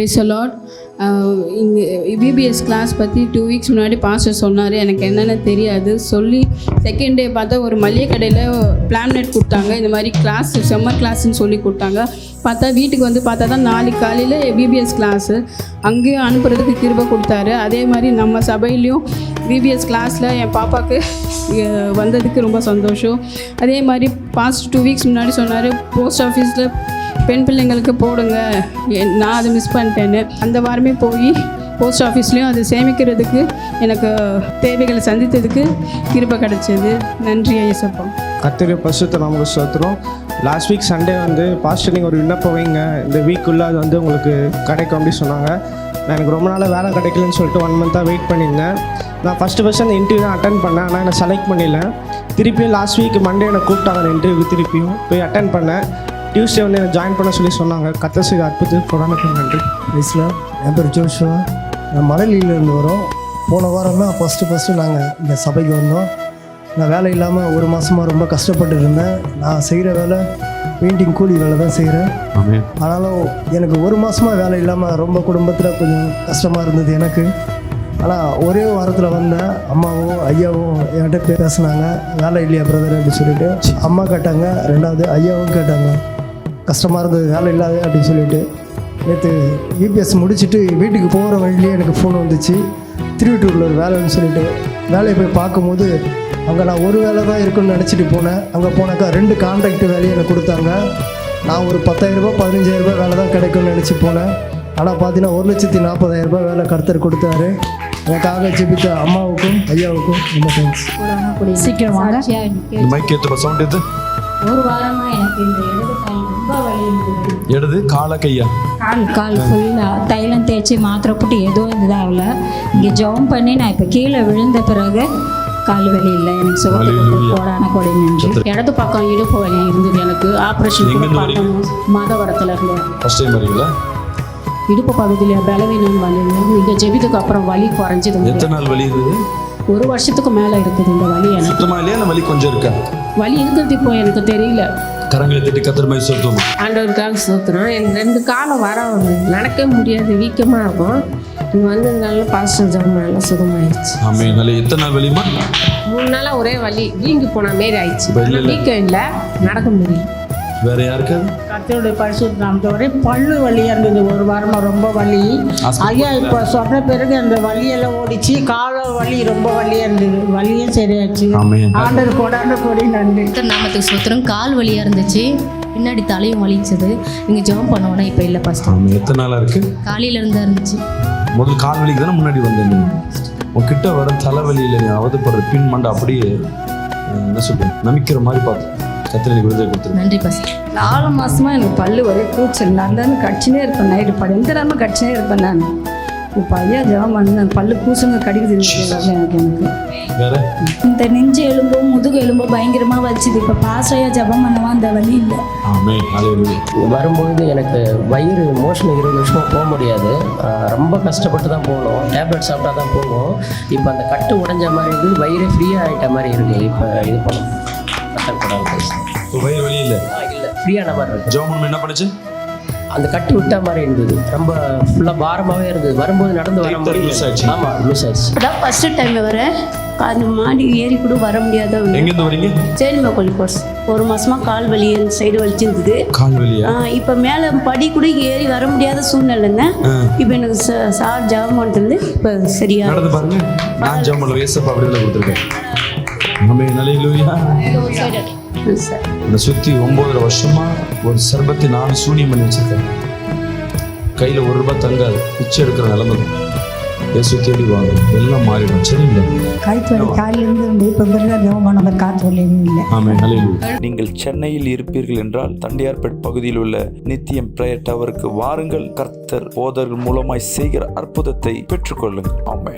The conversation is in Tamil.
Praise the Lord. இங்கே பிபிஎஸ் கிளாஸ் பற்றி 2 வீக்ஸ் முன்னாடி பாஸ்டர் சொன்னார். எனக்கு என்னென்ன தெரியாது. சொல்லி செகண்ட் டே பார்த்தா ஒரு மளிகை கடையில் பிளானெட் கொடுத்தாங்க. இந்த மாதிரி கிளாஸ் சம்மர் கிளாஸ்ன்னு சொல்லி கொடுத்தாங்க. பார்த்தா வீட்டுக்கு வந்து பார்த்தா தான் நாளைக்கு காலையில் பிபிஎஸ் கிளாஸு அங்கேயும் அனுப்புறதுக்கு கிருபை கொடுத்தாரு. அதே மாதிரி நம்ம சபையிலையும் பிபிஎஸ் கிளாஸில் என் பாப்பாவுக்கு வந்ததுக்கு ரொம்ப சந்தோஷம். அதே மாதிரி பாஸ்ட் 2 வீக்ஸ் முன்னாடி சொன்னார், போஸ்ட் ஆஃபீஸில் பெண் பிள்ளைங்களுக்கு போடுங்க. நான் அதை மிஸ் பண்ணிட்டேன்னு அந்த வாரமே போய் போஸ்ட் ஆஃபீஸ்லேயும் அது சேமிக்கிறதுக்கு எனக்கு தேவைகளை சந்தித்ததுக்கு கிருபை கிடச்சிது. நன்றி ஐயப்பா. கர்த்தருடைய பரிசுத்த நாமத்துக்கு ஸ்தோத்திரம். லாஸ்ட் வீக் சண்டே வந்து பாஸ்டர் நீங்கள் ஒரு விண்ணப்பம் வைங்க, இந்த வீக்குள்ளே அது வந்து உங்களுக்கு கிடைக்கும் அப்படின்னு சொன்னாங்க. நான் எனக்கு ரொம்ப நாளாக வேலை கிடைக்கலன்னு சொல்லிட்டு 1 மந்த்தாக வெயிட் பண்ணியிருந்தேன். நான் ஃபஸ்ட்டு அந்த இன்டர்வியூ தான் அட்டன் பண்ணேன். ஆனால் என்னை செலக்ட் பண்ணிடல. திருப்பியும் லாஸ்ட் வீக் மண்டே என்னை கூப்பிட்டாங்க அந்த இன்டர்வியூ. திருப்பியும் போய் அட்டன் பண்ணேன். டியூஸ்டே வந்து என்னை ஜாயின் பண்ண சொன்னாங்க. கர்த்தர் செய்த அற்புதத்துக்கு கொடானுக்கு நன்றி. வயசில் என் பேர் ஜோஷுவா. நான் மணலியிலேருந்து வரோம். போன வாரம் தான் ஃபஸ்ட்டு நாங்கள் இந்த சபைக்கு வந்தோம். நான் வேலை இல்லாமல் 1 மாதமாக ரொம்ப கஷ்டப்பட்டு இருந்தேன். நான் செய்கிற வேலை பெயிண்டிங் கூலி வேலை தான் செய்கிறேன். ஆனாலும் எனக்கு 1 மாதமாக வேலை இல்லாமல் ரொம்ப குடும்பத்தில் கொஞ்சம் கஷ்டமாக இருந்தது எனக்கு. ஆனால் ஒரே வாரத்தில் வந்தேன். அம்மாவும் ஐயாவும் என்கிட்ட பேசினாங்க, வேலை இல்லையா பிரதர் அப்படின்னு சொல்லிட்டு. அம்மா கேட்டாங்க, 2வது ஐயாவும் கேட்டாங்க, கஷ்டமாக இருந்தது வேலை இல்லாத அப்படின்னு சொல்லிட்டு. நேற்று யூபிஎஸ் முடிச்சுட்டு வீட்டுக்கு போகிற வழியிலே எனக்கு ஃபோன் வந்துச்சு, திருவிட்டூரில் ஒரு வேலைன்னு சொல்லிட்டு. வேலையை போய் பார்க்கும்போது அங்கே நான் ஒரு வேலை தான் இருக்குன்னு நினச்சிட்டு போனேன். அங்கே போனாக்கா 2 கான்ட்ராக்ட் வேலையை எனக்கு கொடுத்தாங்க. நான் ஒரு 10,000 ரூபா 15,000 ரூபாய் வேலை தான் கிடைக்கும்னு நினச்சி போனேன். ஆனால் பார்த்தீங்கன்னா 1,40,000 ரூபாய் வேலை கர்த்தர் கொடுத்தாரு. எனக்காக ஜெபித்த அம்மாவுக்கும் ஐயாவுக்கும் ரொம்ப தேங்க்ஸ். சீக்கிரம் வாங்க. ஒரு வாரமாக எனக்கு இந்த இடது கால் ரொம்ப வலி இருந்தது. இடது கால கையா? கால் ஃபுல்லாக தைலம் தேய்ச்சி மாத்திரை போட்டு எதுவும் இதாகல. இங்கே ஜெபம் பண்ணி நான் இப்போ கீழே விழுந்த பிறகு கால் வலி இல்லை. எனக்கு சுகத்துக்கு கோடான கொடை நன்றி. இடது பக்கம் இடுப்பு வலி இருந்தது. எனக்கு ஆப்ரேஷன் மாதவரத்தில் இருந்தேன். இடுப்பு பகுதியில் பலவீனம் வலி. இங்கே ஜெபித்துக்கு அப்புறம் வலி குறைஞ்சது. எத்தனை நாள் வலி இருந்தது? 1 வருஷத்துக்கு மேலே இருக்குது இந்த வலி. எனக்கு சுத்தமா இல்லையா? அந்த வலி கொஞ்சம் இருக்கா? வலி இருக்கிறது இப்போ எனக்கு தெரியல. கரங்களை தட்டி கத்திரமாய் சொல்லுவோம். ஆண்டவருக்காக சோத்துறோம். எனக்கு 2 காலம் நடக்க முடியாது, வீக்கமாக இருக்கும். இங்கே வந்து நல்ல பாஸ்டர் ஜபம் நல்லா சுகமாயிடுச்சு. ஆமே. நல்ல எத்தனை நாள் வலிமா? 3 நாளாக ஒரே வலி, வீங்கி போன மாரி ஆயிடுச்சு. வீக்கம் இல்லை, நடக்க முடியும். வேற யாருக்கு? கர்த்தருடைய பரிசுத்த நாமத்தோட பல்லு வலியாக இருந்தது. 1 வாரமாக ரொம்ப வலி. ஐயா இப்போ சொன்ன பிறகு அந்த வலியெல்லாம் ஓடிச்சு. கால வலி ரொம்ப வலியாக இருந்தது. வலியும் சரியாச்சு. ஆண்டவர் கொடாண்ட கொடி நன்றி. நாமத்துக்கு சுத்திரம். கால் வலியாக இருந்துச்சு, பின்னாடி தலையும் வலிச்சது. நீங்கள் ஜெபம் பண்ணுவோன்னா இப்போ இல்லை ஃபஸ்ட். எத்தனை நாளாக இருக்கு? காலையில இருந்தா இருந்துச்சு. முதல் கால் வலிக்கு தானே முன்னாடி வந்தேன். உங்ககிட்ட வர தலைவலியில் நீ அவதப்படுற பின் மண்டை அப்படியே என்ன சொல்றேன் நமிக்கிற மாதிரி பார்த்தேன். நன்றி பாஸ்டர். 4 மாசமா எனக்கு பல்லு ஒரே கூச்சல். நான் தான் கடிச்சுனே இருப்பேன். நைட்டு எந்த நேரமும் கடிச்சுனே இருப்பேன். நான் இப்போ ஐயா ஜெபம் பண்ண பல்லு கூசுங்க கடிக்குது எனக்கு. இந்த நெஞ்சு எலும்போ முதுகு எலும்போ பயங்கரமாக வலிச்சுது. இப்போ பாஸ்டரையா ஜெபம் பண்ணவா அந்த வலி இல்லை. வரும்பொழுது எனக்கு வயிறு மோஷன் 20 வருஷமாக போக முடியாது. ரொம்ப கஷ்டப்பட்டு தான் போகணும். டேப்லெட் சாப்பிட்டா தான் போகும். இப்போ அந்த கட்டு உடைஞ்ச மாதிரி இருக்குது. வயிறு ஃப்ரீயாக ஆகிட்ட மாதிரி இருக்குது. இப்போ இது பண்ணணும். வயிறு வலி இல்லை, ஃப்ரீயான மாதிரி இருக்கு. ஜெபம் என்ன பண்ணுச்சு? அந்த கட்டு விட்ட மாதிரி இருந்தது. ரொம்ப ஃபுல்லாக பாரமாகவே இருந்தது. வரும்போது நடந்து வர முடியும். ஆமாம், லூஸ் ஆயிடுச்சு. அதான் ஃபஸ்ட்டு டைம் வரேன். அந்த மாடி ஏறி கூட வர முடியாத. எங்கேருந்து வரீங்க? சேனிமக்கோழி கோர்ஸ். 1 மாசமா கால் வலி சைடு வலிச்சிருந்தது. கால் வலியா? இப்போ மேலே படி கூட ஏறி வர முடியாத சூழ்நிலைங்க. இப்போ எனக்கு சார் ஜெபம் பண்ணுறது இப்போ சரியா நடந்து பாருங்க. நான் ஜெபம் பண்ணுற ஏசப்பா அப்படின்னு கொடுத்துருக்கேன். ஆமே. நல்லேலூயா. என்னை சுற்றி 9 வருஷமா ஒரு சர்பத்தை நான் சூனியம் பண்ணி வச்சிருக்கேன். கையில் 1 ரூபாய் தங்காது. பிச்சை எடுக்கிற நிலைமை தான். இயேசு தேடி வாங்க, எல்லாம் மாறிடும். சரிங்களா? நீங்கள் சென்னையில் இருப்பீர்கள் என்றால் தண்டையார்பேட் பகுதியில் உள்ள நித்தியம் பிரேயர் டவருக்கு வாருங்கள். கர்த்தர் போதர்கள் மூலமாய் செய்கிற அற்புதத்தை பெற்றுக்கொள்ளுங்கள். ஆமென்.